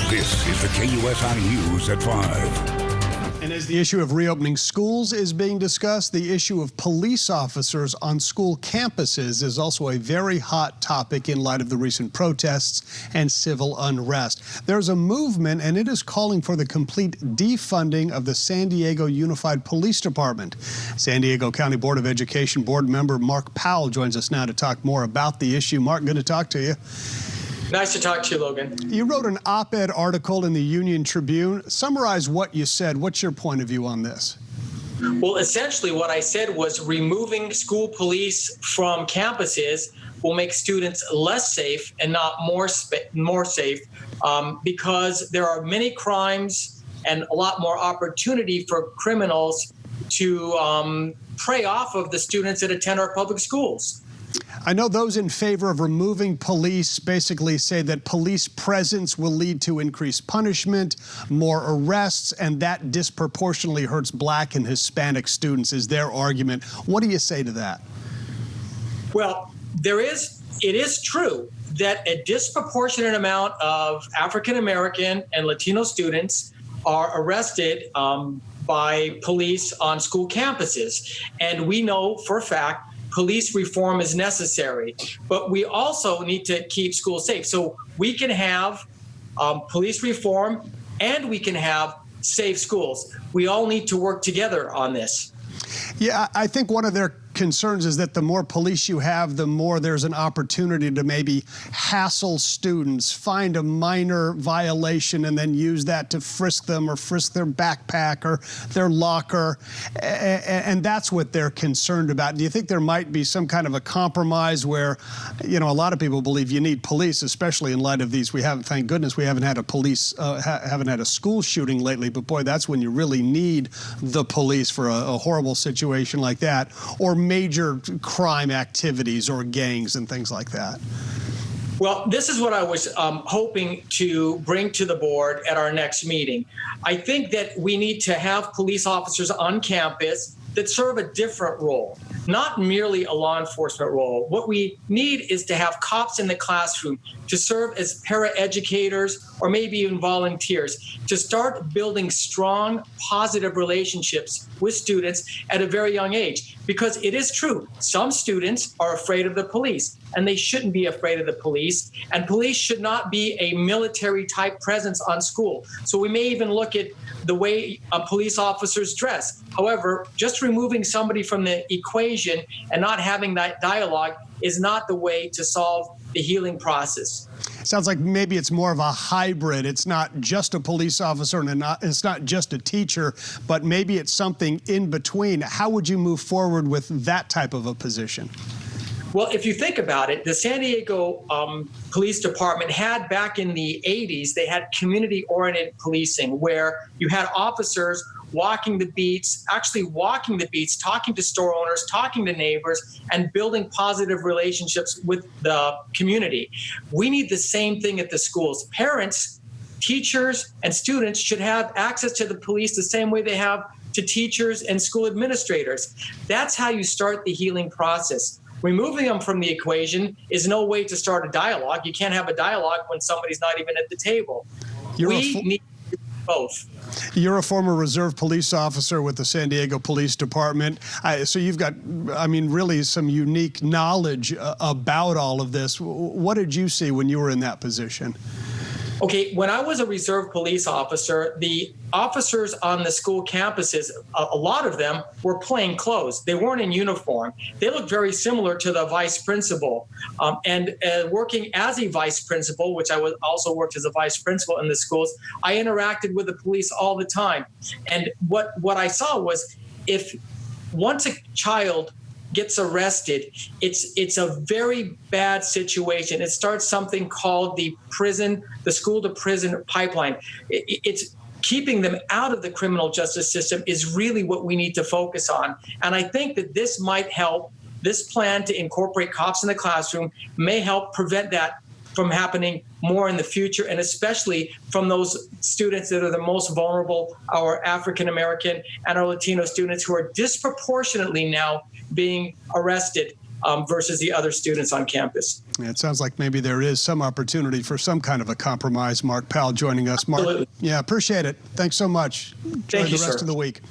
This is the KUSI News at 5. And as the issue of reopening schools is being discussed, the issue of police officers on school campuses is also a very hot topic in light of the recent protests and civil unrest. There's a movement, and it is calling for the complete defunding of the San Diego Unified Police Department. San Diego County Board of Education board member Mark Powell joins us now to talk more about the issue. Mark, good to talk to you. Nice to talk to you, Logan. You wrote an op-ed article in the Union Tribune. Summarize what you said. What's your point of view on this? Well, essentially what I said was removing school police from campuses will make students less safe and not more safe because there are many crimes and a lot more opportunity for criminals to prey off of the students that attend our public schools. I know those in favor of removing police basically say that police presence will lead to increased punishment, more arrests, and that disproportionately hurts Black and Hispanic students, is their argument. What do you say to that? Well, it is true that a disproportionate amount of African American and Latino students are arrested by police on school campuses. And we know for a fact police reform is necessary, but we also need to keep schools safe. So we can have police reform and we can have safe schools. We all need to work together on this. Yeah, I think one of their concerns is that the more police you have, the more there's an opportunity to maybe hassle students, find a minor violation, and then use that to frisk them or frisk their backpack or their locker. And that's what they're concerned about. Do you think there might be some kind of a compromise where, you know, a lot of people believe you need police, especially in light of these? Thank goodness we haven't had a school shooting lately, but boy, that's when you really need the police for a horrible situation like that, or major crime activities or gangs and things like that. Well, this is what I was hoping to bring to the board at our next meeting. I think that we need to have police officers on campus that serve a different role, not merely a law enforcement role. What we need is to have cops in the classroom to serve as paraeducators or maybe even volunteers to start building strong, positive relationships with students at a very young age. Because it is true, some students are afraid of the police, and they shouldn't be afraid of the police. And police should not be a military-type presence on school. So we may even look at the way police officers dress. However, just removing somebody from the equation and not having that dialogue is not the way to solve the healing process. Sounds like maybe it's more of a hybrid. It's not just a police officer and it's not just a teacher, but maybe it's something in between. How would you move forward with that type of a position? Well, if you think about it, the San Diego Police Department had back in the 80s, they had community-oriented policing where you had officers walking the beats, talking to store owners, talking to neighbors, and building positive relationships with the community. We need the same thing at the schools. Parents, teachers, and students should have access to the police the same way they have to teachers and school administrators. That's how you start the healing process. Removing them from the equation is no way to start a dialogue. You can't have a dialogue when somebody's not even at the table. We need both. You're a former reserve police officer with the San Diego Police Department. So you've got, really some unique knowledge about all of this. What did you see when you were in that position? Okay, when I was a reserve police officer, the officers on the school campuses, a lot of them were plain clothes. They weren't in uniform. They looked very similar to the vice principal. And working as a vice principal, which I also worked as a vice principal in the schools, I interacted with the police all the time. And what I saw was once a child gets arrested, it's a very bad situation. It starts something called the school to prison pipeline. It's keeping them out of the criminal justice system is really what we need to focus on. And I think that this might help. This plan to incorporate cops in the classroom may help prevent that from happening more in the future, and especially from those students that are the most vulnerable, our African American and our Latino students who are disproportionately now being arrested versus the other students on campus. Yeah, it sounds like maybe there is some opportunity for some kind of a compromise. Mark Powell joining us. Mark, Absolutely. yeah, appreciate it. Thanks so much. Enjoy Thank you, the rest sir. of the week.